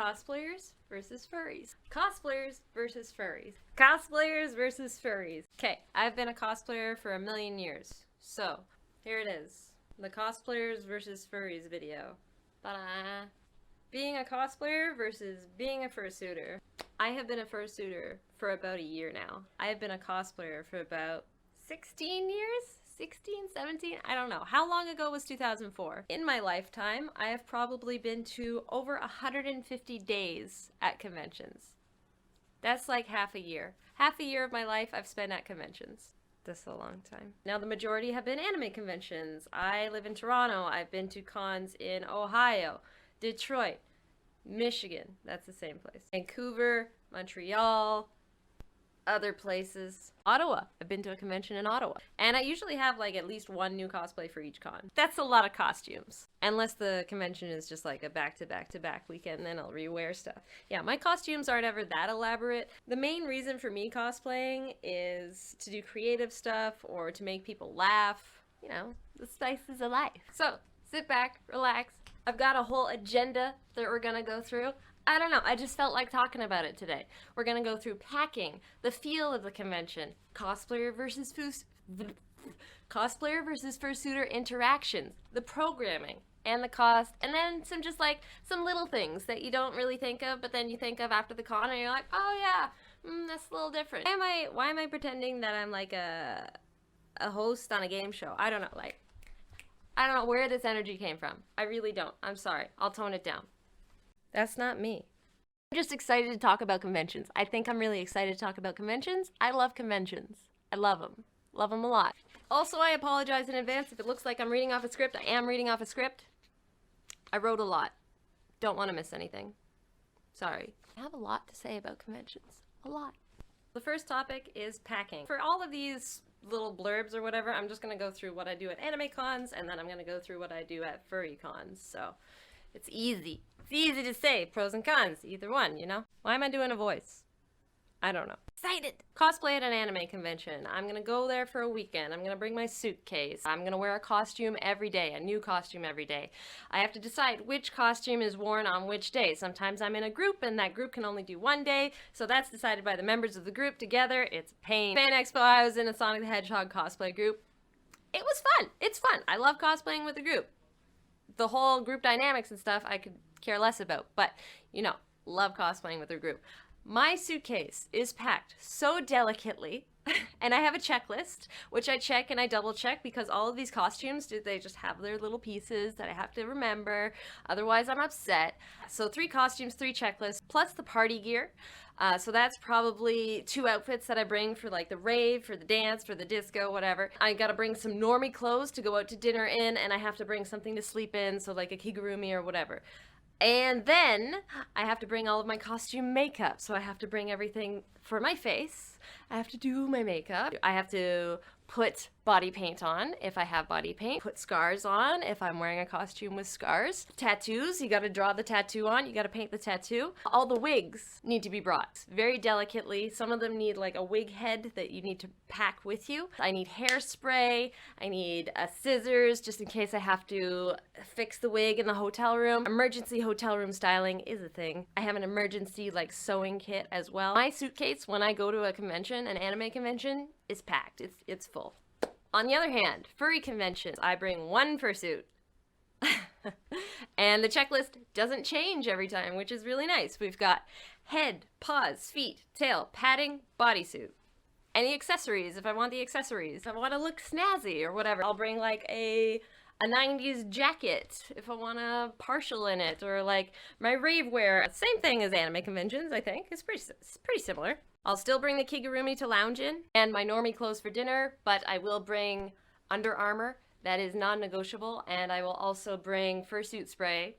Cosplayers versus furries. Cosplayers versus furries. Cosplayers versus furries. Okay, I've been a cosplayer for a million years. So, here it is. The cosplayers versus furries video. Ta-da! Being a cosplayer versus being a fursuiter. I have been a fursuiter for about a year now. I have been a cosplayer for about 16 years? 16, 17? I don't know. How long ago was 2004? In my lifetime, I have probably been to over 150 days at conventions. That's like half a year. Half a year of my life I've spent at conventions. That's a long time. Now the majority have been anime conventions. I live in Toronto. I've been to cons in Ohio, Detroit, Michigan. That's the same place. Vancouver, Montreal, other places. Ottawa. I've been to a convention in Ottawa. And I usually have like at least one new cosplay for each con. That's a lot of costumes. Unless the convention is just like a back-to-back-to-back weekend, then I'll rewear stuff. Yeah, my costumes aren't ever that elaborate. The main reason for me cosplaying is to do creative stuff or to make people laugh. You know, the spice of life. So, sit back, relax. I've got a whole agenda that we're gonna go through. I don't know, I just felt like talking about it today. We're gonna go through packing, the feel of the convention, cosplayer versus fursuiter interactions, the programming, and the cost, and then some little things that you don't really think of, but then you think of after the con and you're like, oh yeah, that's a little different. Why am I pretending that I'm like a host on a game show? I don't know, I don't know where this energy came from. I really don't. I'm sorry. I'll tone it down. That's not me. I'm just excited to talk about conventions. I think I'm really excited to talk about conventions. I love conventions. I love them. Love them a lot. Also, I apologize in advance if it looks like I'm reading off a script. I am reading off a script. I wrote a lot. Don't want to miss anything. Sorry. I have a lot to say about conventions. A lot. The first topic is packing. For all of these little blurbs or whatever, I'm just going to go through what I do at anime cons, and then I'm going to go through what I do at furry cons. So, it's easy. It's easy to say pros and cons, either one, you know? Why am I doing a voice? I don't know. Excited! Cosplay at an anime convention. I'm gonna go there for a weekend. I'm gonna bring my suitcase. I'm gonna wear a costume every day, a new costume every day. I have to decide which costume is worn on which day. Sometimes I'm in a group and that group can only do one day, so that's decided by the members of the group together. It's a pain. Fanexpo, I was in a Sonic the Hedgehog cosplay group. It was fun. It's fun. I love cosplaying with a group. The whole group dynamics and stuff I could care less about, but you know, love cosplaying with a group. My suitcase is packed so delicately, and I have a checklist, which I check and I double check because all of these costumes, they just have their little pieces that I have to remember, otherwise I'm upset. So 3 costumes, 3 checklists, plus the party gear. So that's probably 2 outfits that I bring for like the rave, for the dance, for the disco, whatever. I gotta bring some normie clothes to go out to dinner in, and I have to bring something to sleep in, so like a kigurumi or whatever. And then I have to bring all of my costume makeup. So I have to bring everything for my face. I have to do my makeup. I have to put body paint on if I have body paint. Put scars on if I'm wearing a costume with scars. Tattoos, you gotta draw the tattoo on. You gotta paint the tattoo. All the wigs need to be brought very delicately. Some of them need like a wig head that you need to pack with you. I need hairspray. I need scissors just in case I have to fix the wig in the hotel room. Emergency hotel room styling is a thing. I have an emergency like sewing kit as well. My suitcase when I go to a convention, an anime convention, is packed. It's full. On the other hand, furry conventions, I bring 1 fursuit. And the checklist doesn't change every time, which is really nice. We've got head, paws, feet, tail, padding, bodysuit. Any accessories if I want the accessories. If I want to look snazzy or whatever, I'll bring like a 90s jacket if I want a partial in it, or like my rave wear. Same thing as anime conventions, I think. It's pretty similar. I'll still bring the kigurumi to lounge in and my normie clothes for dinner, but I will bring Under Armour. That is non-negotiable, and I will also bring fursuit spray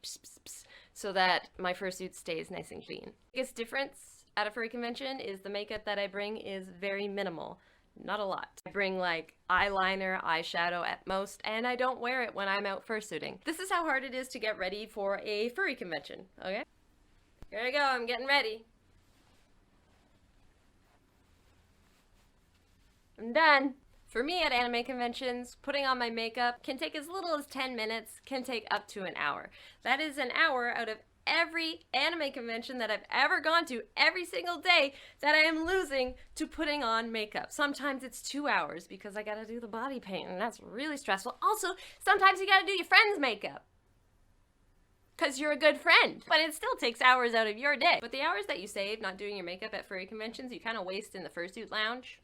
so that my fursuit stays nice and clean. The biggest difference at a furry convention is the makeup that I bring is very minimal. Not a lot. I bring like eyeliner, eyeshadow at most, and I don't wear it when I'm out fursuiting. This is how hard it is to get ready for a furry convention, okay? Here I go, I'm getting ready. I'm done. For me at anime conventions, putting on my makeup can take as little as 10 minutes, can take up to an hour. That is an hour out of every anime convention that I've ever gone to, every single day, that I am losing to putting on makeup. Sometimes it's 2 hours because I gotta do the body paint, and that's really stressful. Also, sometimes you gotta do your friend's makeup because you're a good friend, but it still takes hours out of your day. But the hours that you save not doing your makeup at furry conventions, you kind of waste in the fursuit lounge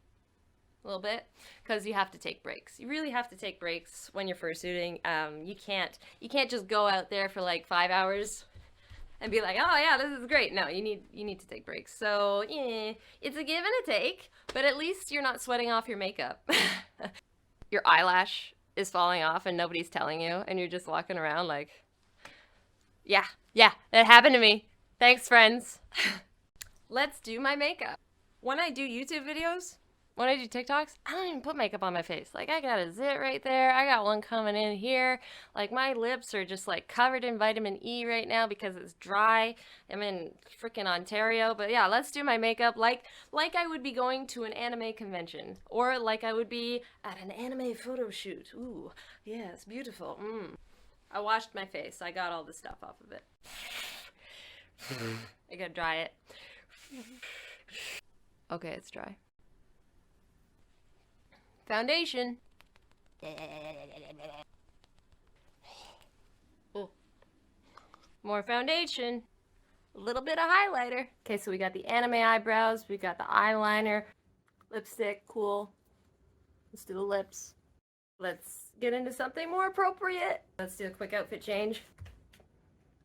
a little bit, because you have to take breaks. You really have to take breaks when you're fursuiting. You can't just go out there for like 5 hours and be like, oh yeah, this is great. No, you need to take breaks. So yeah, it's a give and a take, but at least you're not sweating off your makeup. Your eyelash is falling off and nobody's telling you, and you're just walking around like, yeah, that happened to me. Thanks, friends. Let's do my makeup. When I do YouTube videos, when I do TikToks, I don't even put makeup on my face. Like, I got a zit right there. I got one coming in here. Like, my lips are just like covered in vitamin E right now because it's dry. I'm in freaking Ontario. But yeah, let's do my makeup like I would be going to an anime convention, or like I would be at an anime photo shoot. Ooh, yeah, it's beautiful. I washed my face. I got all the stuff off of it. I gotta dry it. Okay, it's dry. Foundation. Ooh. More foundation. A little bit of highlighter. Okay, so we got the anime eyebrows, we got the eyeliner, lipstick, cool. Let's do the lips. Let's get into something more appropriate. Let's do a quick outfit change.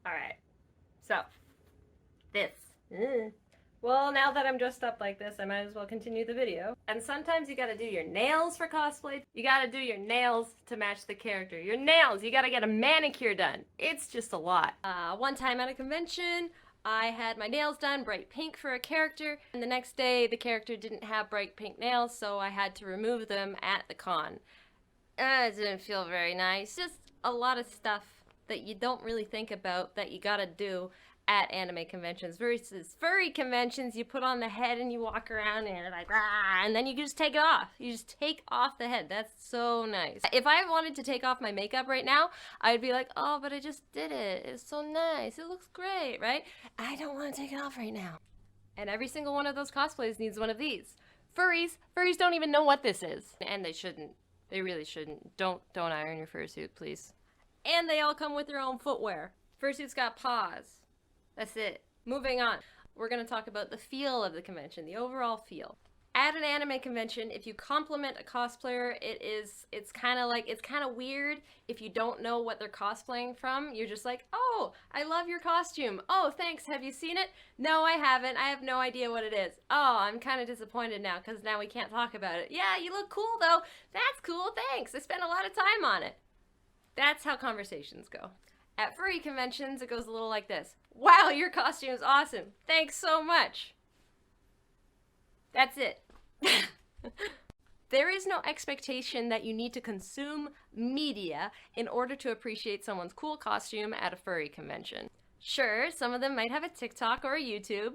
Alright, so this. Well, now that I'm dressed up like this, I might as well continue the video. And sometimes you gotta do your nails for cosplay. You gotta do your nails to match the character. Your nails, you gotta get a manicure done. It's just a lot. One time at a convention, I had my nails done bright pink for a character, and the next day the character didn't have bright pink nails, so I had to remove them at the con. It didn't feel very nice. Just a lot of stuff that you don't really think about that you gotta do at anime conventions versus furry conventions. You put on the head and you walk around and you're like, ah, and then you just take it off. You just take off the head. That's so nice. If I wanted to take off my makeup right now, I'd be like, oh, but I just did it. It's so nice. It looks great, right? I don't want to take it off right now. And every single one of those cosplays needs one of these. Furries don't even know what this is. And they shouldn't. They really shouldn't. Don't iron your fursuit, please. And they all come with their own footwear. Fursuit's got paws. That's it. Moving on. We're going to talk about the feel of the convention, the overall feel. At an anime convention, if you compliment a cosplayer, it's kind of weird if you don't know what they're cosplaying from. You're just like, oh, I love your costume. Oh, thanks. Have you seen it? No, I haven't. I have no idea what it is. Oh, I'm kind of disappointed now because now we can't talk about it. Yeah, you look cool though. That's cool. Thanks. I spent a lot of time on it. That's how conversations go. At furry conventions, it goes a little like this. Wow, your costume is awesome. Thanks so much. That's it. There is no expectation that you need to consume media in order to appreciate someone's cool costume at a furry convention. Sure, some of them might have a TikTok or a YouTube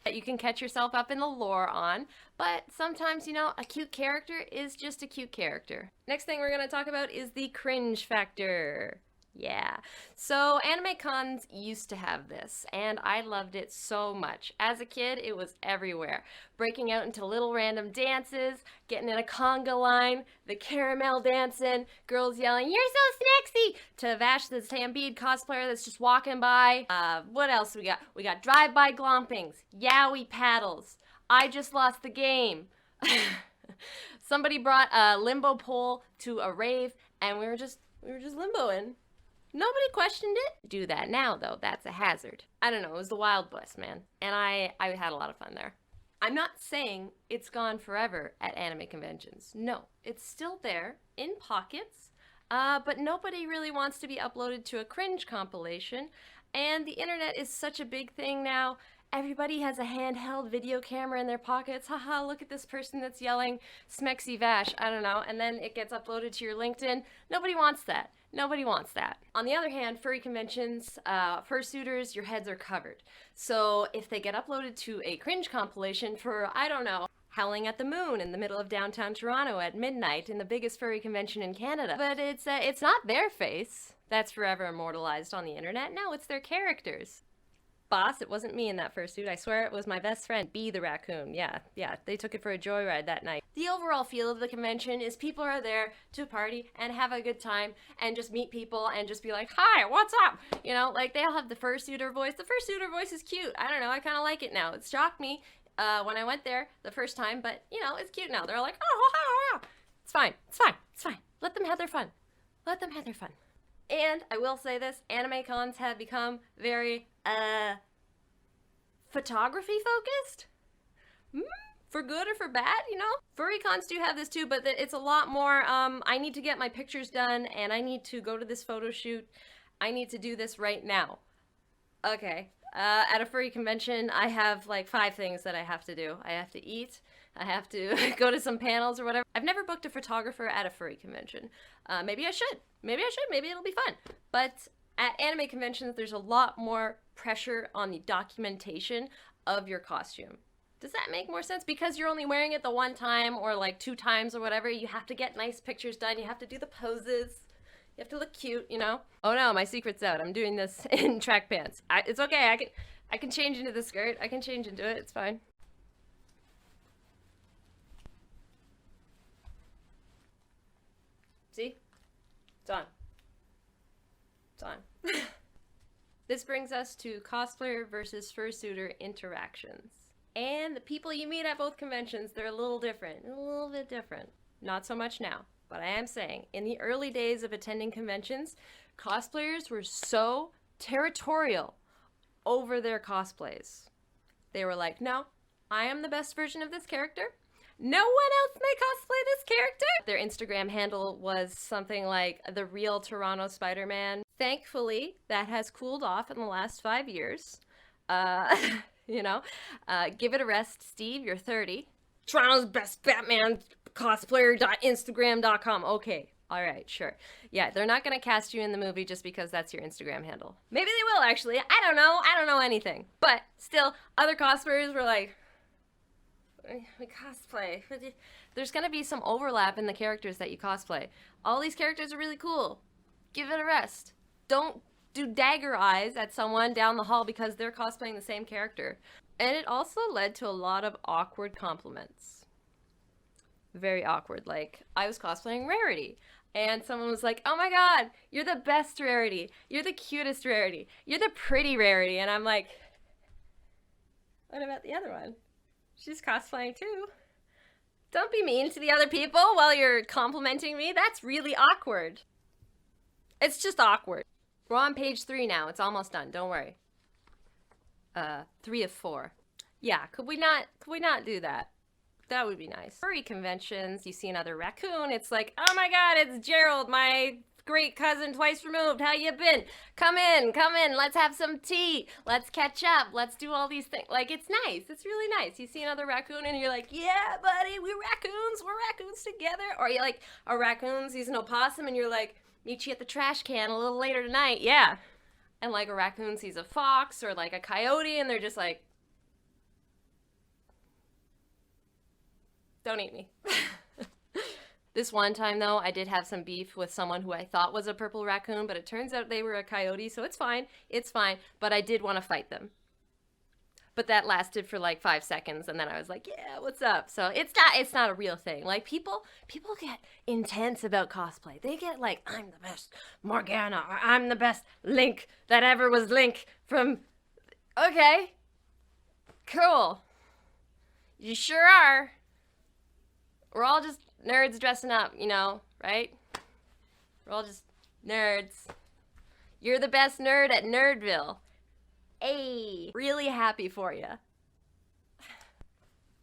that you can catch yourself up in the lore on, but sometimes, you know, a cute character is just a cute character. Next thing we're going to talk about is the cringe factor. Yeah, so anime cons used to have this, and I loved it so much. As a kid, it was everywhere. Breaking out into little random dances, getting in a conga line, the caramel dancing, girls yelling, "You're so sexy!" to Vash the Stampede cosplayer that's just walking by. What else we got? We got drive-by glompings, yaoi paddles. I just lost the game. Somebody brought a limbo pole to a rave, and we were just limboing. Nobody questioned it. Do that now, though. That's a hazard. I don't know. It was the Wild West, man. And I had a lot of fun there. I'm not saying it's gone forever at anime conventions. No, it's still there in pockets, but nobody really wants to be uploaded to a cringe compilation. And the internet is such a big thing now. Everybody has a handheld video camera in their pockets. Haha, look at this person that's yelling Smexy Vash. I don't know. And then it gets uploaded to your LinkedIn. Nobody wants that. Nobody wants that. On the other hand, furry conventions, fursuiters, your heads are covered. So if they get uploaded to a cringe compilation for, I don't know, howling at the moon in the middle of downtown Toronto at midnight in the biggest furry convention in Canada, but it's not their face. That's forever immortalized on the internet. No, it's their characters. Boss, it wasn't me in that fursuit. I swear it was my best friend, Bee the raccoon. Yeah, they took it for a joyride that night. The overall feel of the convention is people are there to party and have a good time and just meet people and just be like, hi, what's up? You know, like they all have the fursuiter voice. The fursuiter voice is cute. I don't know, I kind of like it now. It shocked me when I went there the first time, but you know, it's cute now. They're like, oh. It's fine, it's fine, it's fine. Let them have their fun. Let them have their fun. And I will say this, anime cons have become very, photography focused? For good or for bad, you know? Furry cons do have this too, but it's a lot more, I need to get my pictures done, and I need to go to this photo shoot. I need to do this right now. Okay. At a furry convention, I have like 5 things that I have to do. I have to eat, I have to go to some panels or whatever. I've never booked a photographer at a furry convention. Maybe I should. Maybe it'll be fun. But at anime conventions, there's a lot more pressure on the documentation of your costume. Does that make more sense? Because you're only wearing it the one time or like 2 times or whatever, you have to get nice pictures done, you have to do the poses. You have to look cute, you know? Oh no, my secret's out. I'm doing this in track pants. It's okay, I can change into the skirt. I can change into it, it's fine. See? It's on. It's on. This brings us to cosplayer versus fursuiter interactions. And the people you meet at both conventions, they're a little different. A little bit different. Not so much now. But I am saying, in the early days of attending conventions, cosplayers were so territorial over their cosplays. They were like, no, I am the best version of this character. No one else may cosplay this character. Their Instagram handle was something like the real Toronto Spider-Man. Thankfully, that has cooled off in the last 5 years. You know, give it a rest, Steve, you're 30. Toronto's best Batman cosplayer.instagram.com. Okay, all right, sure. Yeah, they're not gonna cast you in the movie just because that's your Instagram handle. Maybe they will, actually. I don't know anything. But still, other cosplayers were like, we cosplay. There's gonna be some overlap in the characters that you cosplay. All these characters are really cool. Give it a rest. Don't do dagger eyes at someone down the hall because they're cosplaying the same character. And it also led to a lot of awkward compliments. Very awkward. Like, I was cosplaying Rarity, and someone was like, oh my god, you're the best Rarity. You're the cutest Rarity. You're the pretty Rarity. And I'm like, what about the other one? She's cosplaying too. Don't be mean to the other people while you're complimenting me. That's really awkward. It's just awkward. We're on page 3 now. It's almost done. Don't worry. 3 of 4. Yeah, could we not do that? That would be nice. Furry conventions, you see another raccoon, it's like, oh my god, it's Gerald, my great cousin twice removed. How you been? Come in, let's have some tea. Let's catch up. Let's do all these things. Like, it's nice. It's really nice. You see another raccoon and you're like, yeah, buddy, we're raccoons together. Or you like, a raccoon sees an opossum and you're like, meet you at the trash can a little later tonight. Yeah. And like a raccoon sees a fox or like a coyote and they're just like, don't eat me. This one time, though, I did have some beef with someone who I thought was a purple raccoon, but it turns out they were a coyote, so it's fine. It's fine. But I did want to fight them. But that lasted for like 5 seconds, and then I was like, yeah, what's up? So it's not a real thing. Like, people get intense about cosplay. They get like, I'm the best Morgana, or I'm the best Link that ever was Link from... Okay. Cool. You sure are. We're all just nerds dressing up, you know, right? We're all just nerds. You're the best nerd at Nerdville. Hey, really happy for you.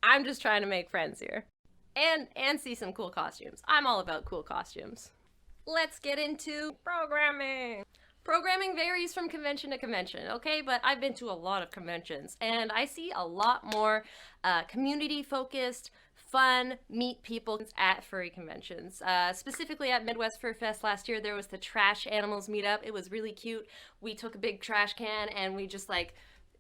I'm just trying to make friends here. And see some cool costumes. I'm all about cool costumes. Let's get into programming. Programming varies from convention to convention, okay? But I've been to a lot of conventions, and I see a lot more community-focused, fun, meet people at furry conventions. Specifically at Midwest Fur Fest last year, there was the Trash Animals meetup. It was really cute. We took a big trash can and we just like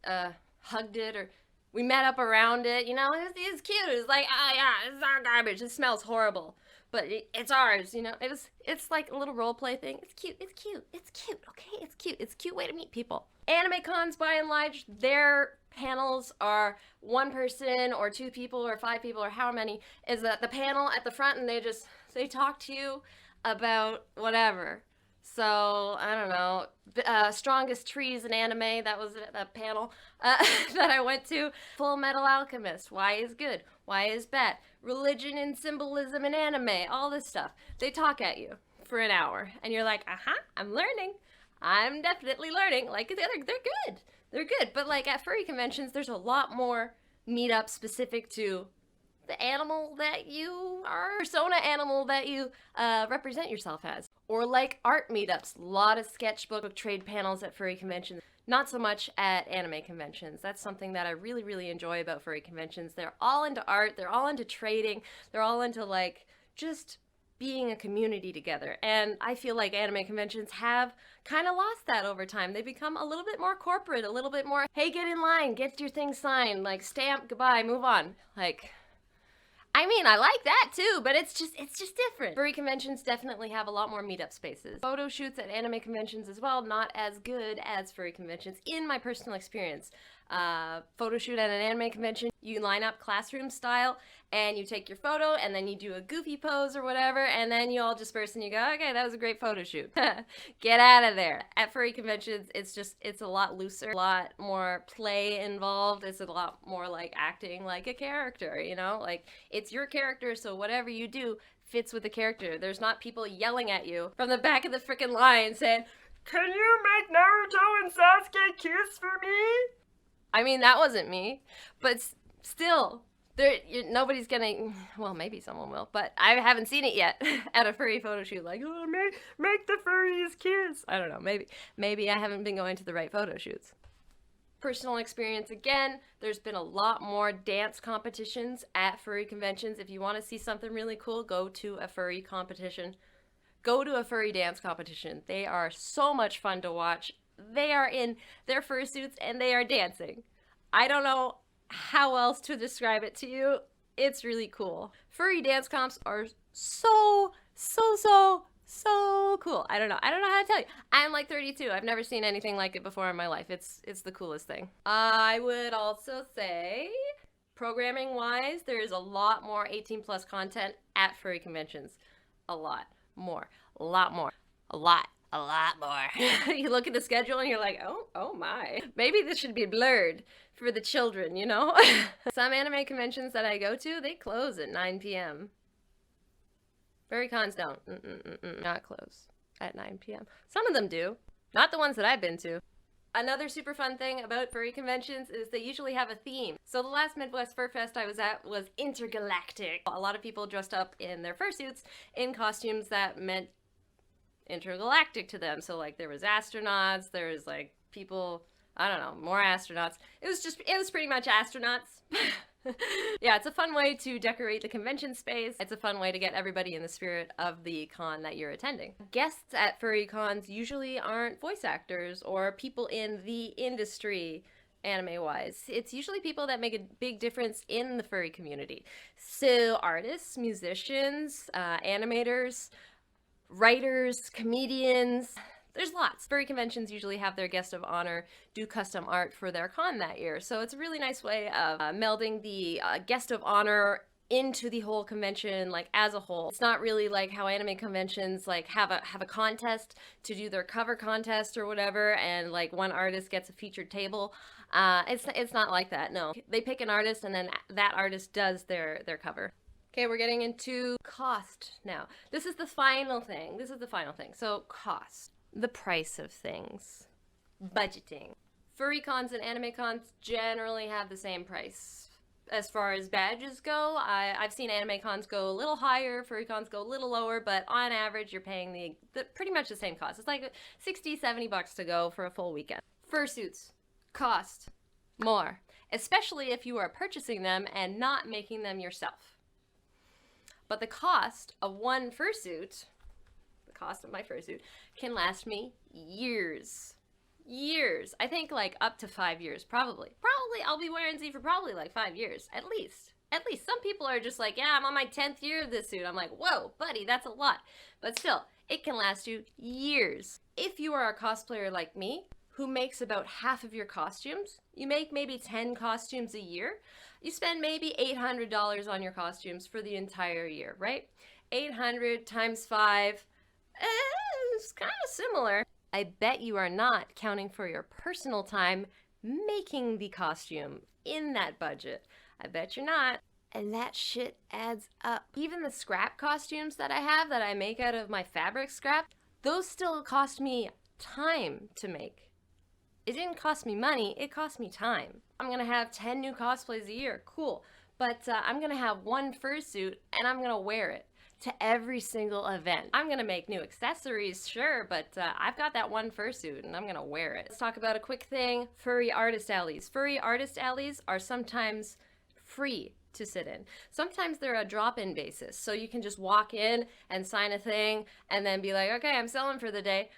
hugged it, or we met up around it. You know, it was cute. It was like, oh yeah, it's our garbage. It smells horrible. but it's ours, you know. It's like a little role play thing. It's cute. It's cute. It's cute. Okay, it's cute. It's a cute way to meet people. Anime cons, by and large, their panels are one person or two people or five people or how many is that the panel at the front, and they talk to you about whatever. So I don't know, strongest trees in anime. That was a panel that I went to. Full Metal Alchemist. Why is good? Why is bad? Religion and symbolism in anime. All this stuff. They talk at you for an hour, and you're like, I'm learning. I'm definitely learning. Like they're good. They're good. But like at furry conventions, there's a lot more meetups specific to the animal that you are, persona animal that you represent yourself as. Or like art meetups, a lot of sketchbook trade panels at furry conventions. Not so much at anime conventions. That's something that I really, really enjoy about furry conventions. They're all into art, they're all into trading, they're all into like just being a community together. And I feel like anime conventions have kind of lost that over time. They become a little bit more corporate, a little bit more, hey, get in line, get your thing signed, like stamp, goodbye, move on. Like, I mean, I like that too, but it's just different. Furry conventions definitely have a lot more meetup spaces. Photo shoots at anime conventions as well, not as good as furry conventions in my personal experience. Photo shoot at an anime convention, you line up classroom style and you take your photo and then you do a goofy pose or whatever, and then you all disperse and you go, okay, that was a great photo shoot. Get out of there. At furry conventions, it's a lot looser, a lot more play involved. It's a lot more like acting like a character, you know? Like, it's your character, so whatever you do fits with the character. There's not people yelling at you from the back of the freaking line saying, can you make Naruto and Sasuke kiss for me? I mean, that wasn't me, but still, nobody's gonna, well, maybe someone will, but I haven't seen it yet at a furry photo shoot, like, oh, make the furries kiss. I don't know, maybe I haven't been going to the right photo shoots. Personal experience, again, there's been a lot more dance competitions at furry conventions. If you want to see something really cool, go to a furry competition. Go to a furry dance competition. They are so much fun to watch. They are in their fursuits and they are dancing. I don't know how else to describe it to you. It's really cool. Furry dance comps are so cool. I don't know how to tell you. I'm like 32. I've never seen anything like it before in my life. It's the coolest thing. I would also say, programming wise, there's a lot more 18 plus content at furry conventions. A lot more. You look at the schedule and you're like, oh my. Maybe this should be blurred for the children, you know? Some anime conventions that I go to, they close at 9 p.m. Furry cons don't. Not close at 9 p.m. Some of them do. Not the ones that I've been to. Another super fun thing about furry conventions is they usually have a theme. So the last Midwest Fur Fest I was at was intergalactic. A lot of people dressed up in their fursuits in costumes that meant intergalactic to them. So like there was astronauts, there was like people, I don't know, more astronauts. It was pretty much astronauts. Yeah, it's a fun way to decorate the convention space. It's a fun way to get everybody in the spirit of the con that you're attending. Guests at furry cons usually aren't voice actors or people in the industry anime-wise. It's usually people that make a big difference in the furry community. So artists, musicians, animators, writers, comedians, there's lots. Furry conventions usually have their guest of honor do custom art for their con that year. So it's a really nice way of melding the guest of honor into the whole convention, like as a whole. It's not really like how anime conventions like have a contest to do their cover contest or whatever, and like one artist gets a featured table. It's not like that, no. They pick an artist and then that artist does their cover. Okay, we're getting into cost now. This is the final thing. So cost. The price of things. Budgeting. Furry cons and anime cons generally have the same price. As far as badges go, I've seen anime cons go a little higher, furry cons go a little lower, but on average you're paying the pretty much the same cost. It's like 60, 70 bucks to go for a full weekend. Fursuits cost more, especially if you are purchasing them and not making them yourself. But the cost of one fursuit, the cost of my fursuit, can last me years. I think like up to 5 years, probably. I'll be wearing Z for probably like 5 years, at least. At least some people are just like, yeah, I'm on my 10th year of this suit. I'm like, whoa, buddy, that's a lot. But still, it can last you years. If you are a cosplayer like me, who makes about half of your costumes, you make maybe 10 costumes a year, you spend maybe $800 on your costumes for the entire year, right? 800 times 5, it's kind of similar. I bet you are not counting for your personal time making the costume in that budget. I bet you're not. And that shit adds up. Even the scrap costumes that I have that I make out of my fabric scrap, those still cost me time to make. It didn't cost me money, it cost me time. I'm gonna have 10 new cosplays a year, cool. But I'm gonna have one fursuit and I'm gonna wear it to every single event. I'm gonna make new accessories, sure, but I've got that one fursuit and I'm gonna wear it. Let's talk about a quick thing, furry artist alleys. Furry artist alleys are sometimes free to sit in. Sometimes they're a drop-in basis, so you can just walk in and sign a thing and then be like, okay, I'm selling for the day.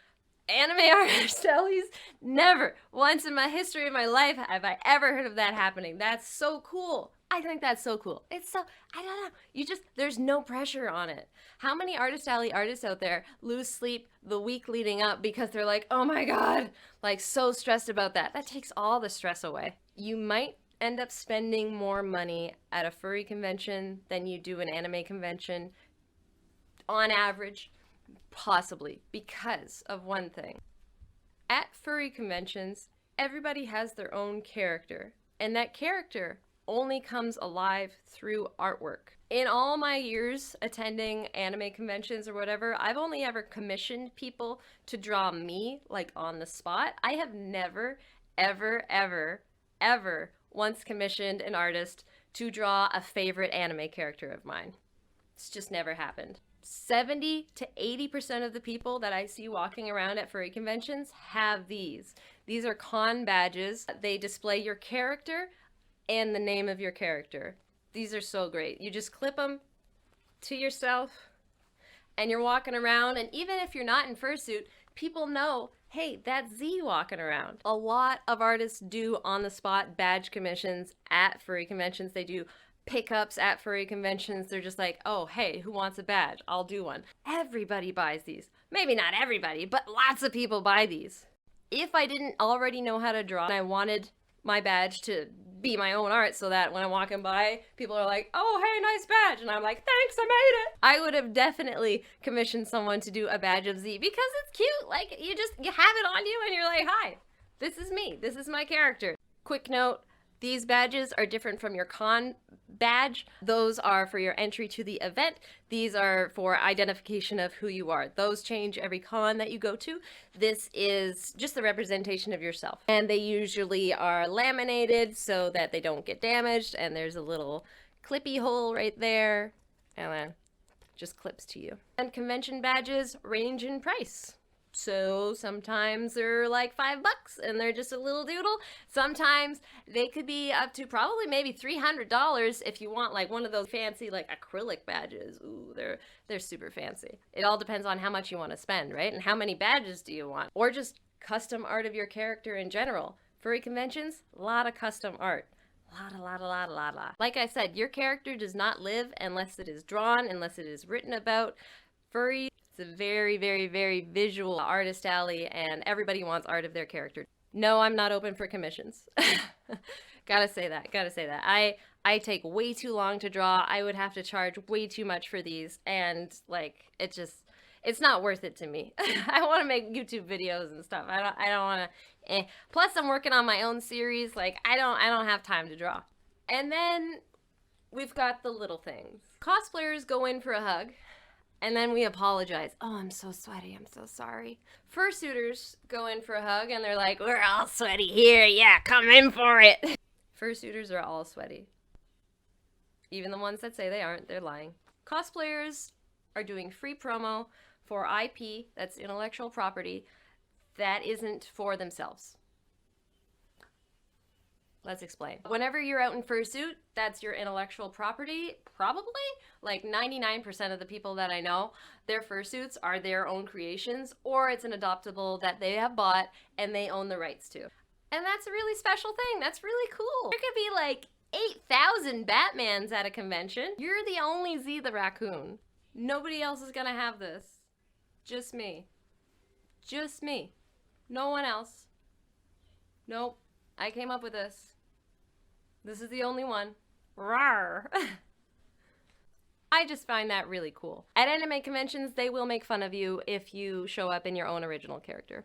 Anime artist alleys, never once in my history of my life have I ever heard of that happening. That's so cool. I think that's so cool. It's so, I don't know, there's no pressure on it. How many artist alley artists out there lose sleep the week leading up because they're like, oh my God, like so stressed about that. That takes all the stress away. You might end up spending more money at a furry convention than you do an anime convention on average. Possibly, because of one thing. At furry conventions, everybody has their own character, and that character only comes alive through artwork. In all my years attending anime conventions or whatever, I've only ever commissioned people to draw me, like on the spot. I have never, ever, ever, ever once commissioned an artist to draw a favorite anime character of mine. It's just never happened. 70 to 80% of the people that I see walking around at furry conventions have these. These are con badges. They display your character and the name of your character. These are so great. You just clip them to yourself and you're walking around, and even if you're not in fursuit, people know, hey, that's Z walking around. A lot of artists do on-the-spot badge commissions at furry conventions. They do pickups at furry conventions. They're just like, oh, hey, who wants a badge? I'll do one. Everybody buys these. Maybe not everybody, but lots of people buy these. If I didn't already know how to draw and I wanted my badge to be my own art so that when I'm walking by, people are like, oh, hey, nice badge. And I'm like, thanks, I made it. I would have definitely commissioned someone to do a badge of Z because it's cute. Like, you have it on you and you're like, hi, this is me. This is my character. Quick note. These badges are different from your con badge. Those are for your entry to the event. These are for identification of who you are. Those change every con that you go to. This is just the representation of yourself. And they usually are laminated so that they don't get damaged. And there's a little clippy hole right there. And then just clips to you. And convention badges range in price. So sometimes they're like $5 and they're just a little doodle. Sometimes they could be up to probably maybe $300 if you want like one of those fancy like acrylic badges. Ooh, they're super fancy. It all depends on how much you want to spend, right? And how many badges do you want? Or just custom art of your character in general. Furry conventions, a lot of custom art. A lot. Like I said, your character does not live unless it is drawn, unless it is written about. Furry, it's a very, very, very visual artist alley, and everybody wants art of their character. No, I'm not open for commissions. Gotta say that. I take way too long to draw. I would have to charge way too much for these, and like it's not worth it to me. I want to make YouTube videos and stuff. I don't want to. Plus, I'm working on my own series. Like I don't have time to draw. And then we've got the little things. Cosplayers go in for a hug. And then we apologize. Oh, I'm so sweaty. I'm so sorry. Fursuiters go in for a hug and they're like, we're all sweaty here. Yeah, come in for it. Fursuiters are all sweaty. Even the ones that say they aren't, they're lying. Cosplayers are doing free promo for IP, that's intellectual property, that isn't for themselves. Let's explain. Whenever you're out in fursuit, that's your intellectual property, probably. Like 99% of the people that I know, their fursuits are their own creations, or it's an adoptable that they have bought and they own the rights to. And that's a really special thing. That's really cool. There could be like 8,000 Batmans at a convention. You're the only Z the raccoon. Nobody else is gonna have this. Just me. Just me. No one else. Nope. I came up with this. This is the only one. Rawr. I just find that really cool. At anime conventions, they will make fun of you if you show up in your own original character.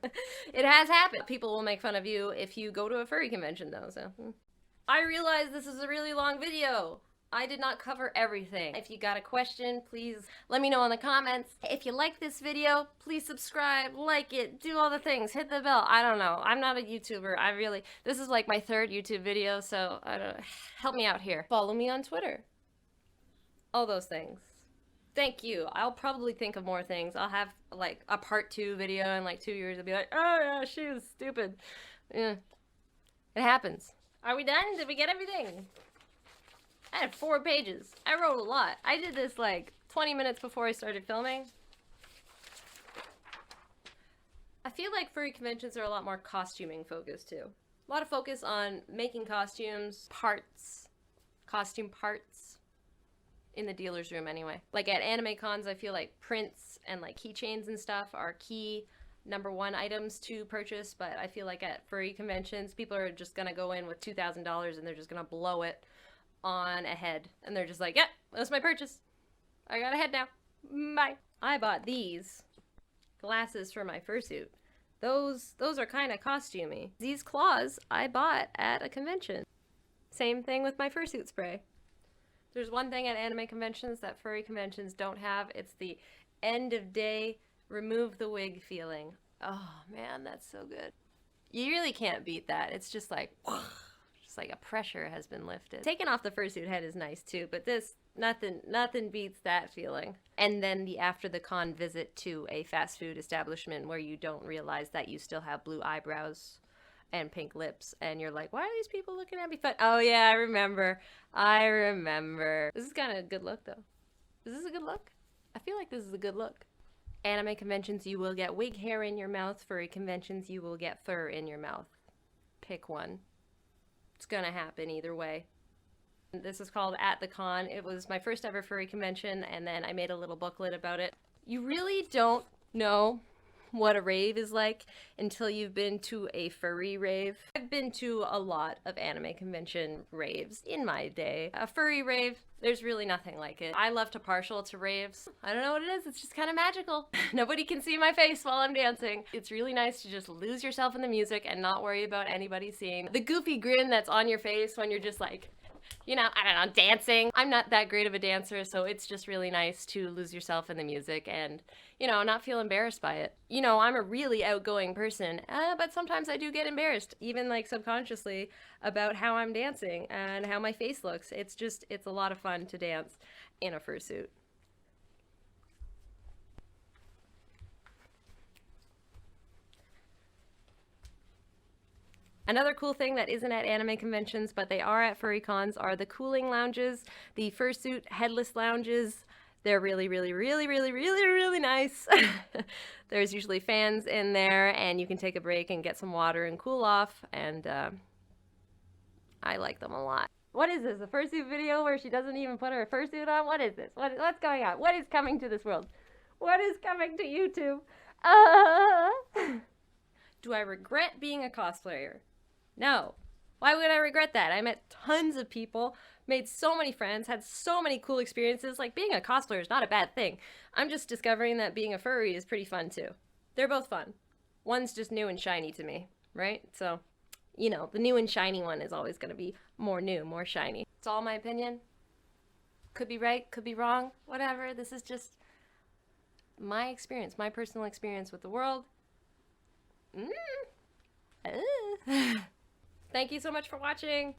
It has happened. People will make fun of you if you go to a furry convention, though, so. I realize this is a really long video. I did not cover everything. If you got a question, please let me know in the comments. If you like this video, please subscribe, like it, do all the things, hit the bell. I don't know. I'm not a YouTuber. This is like my 3rd YouTube video, so help me out here. Follow me on Twitter. All those things. Thank you. I'll probably think of more things. I'll have like a part 2 video in like 2 years. I'll be like, oh yeah, she was stupid. Yeah. It happens. Are we done? Did we get everything? I had 4 pages. I wrote a lot. I did this like 20 minutes before I started filming. I feel like furry conventions are a lot more costuming focused too. A lot of focus on making costumes, parts, costume parts. In the dealer's room anyway. Like at anime cons, I feel like prints and like keychains and stuff are key #1 items to purchase, but I feel like at furry conventions, people are just gonna go in with $2,000 and they're just gonna blow it on a head. And they're just like, yeah, that's my purchase. I got a head now. Bye. I bought these glasses for my fursuit. Those are kind of costumey. These claws I bought at a convention. Same thing with my fursuit spray. There's one thing at anime conventions that furry conventions don't have. It's the end of day, remove the wig feeling. Oh man, that's so good. You really can't beat that. It's just like a pressure has been lifted. Taking off the fursuit head is nice too, but this, nothing beats that feeling. And then the after the con visit to a fast food establishment where you don't realize that you still have blue eyebrows and pink lips, and you're like, why are these people looking at me funny? Oh yeah, I remember. This is kind of a good look though. Is this a good look? I feel like this is a good look. Anime conventions, you will get wig hair in your mouth. Furry conventions, you will get fur in your mouth. Pick one. It's gonna happen either way. This is called At the Con. It was my first ever furry convention, and then I made a little booklet about it. You really don't know what a rave is like until you've been to a furry rave. I've been to a lot of anime convention raves in my day. A furry rave, there's really nothing like it. I love to partial to raves. I don't know what it is, it's just kind of magical. Nobody can see my face while I'm dancing. It's really nice to just lose yourself in the music and not worry about anybody seeing the goofy grin that's on your face when you're just like, you know, I don't know, dancing. I'm not that great of a dancer, so it's just really nice to lose yourself in the music and, you know, not feel embarrassed by it. You know, I'm a really outgoing person, but sometimes I do get embarrassed, even like subconsciously, about how I'm dancing and how my face looks. It's a lot of fun to dance in a fursuit. Another cool thing that isn't at anime conventions, but they are at furry cons, are the cooling lounges, the fursuit headless lounges. They're really, really, really, really, really, really nice. There's usually fans in there, and you can take a break and get some water and cool off, and I like them a lot. What is this, a fursuit video where she doesn't even put her fursuit on? What is this? What's going on? What is coming to this world? What is coming to YouTube? Do I regret being a cosplayer? No. Why would I regret that? I met tons of people, made so many friends, had so many cool experiences. Like, being a cosplayer is not a bad thing. I'm just discovering that being a furry is pretty fun too. They're both fun. One's just new and shiny to me, right? So, you know, the new and shiny one is always going to be more new, more shiny. It's all my opinion. Could be right, could be wrong, whatever. This is just my experience, my personal experience with the world. Thank you so much for watching.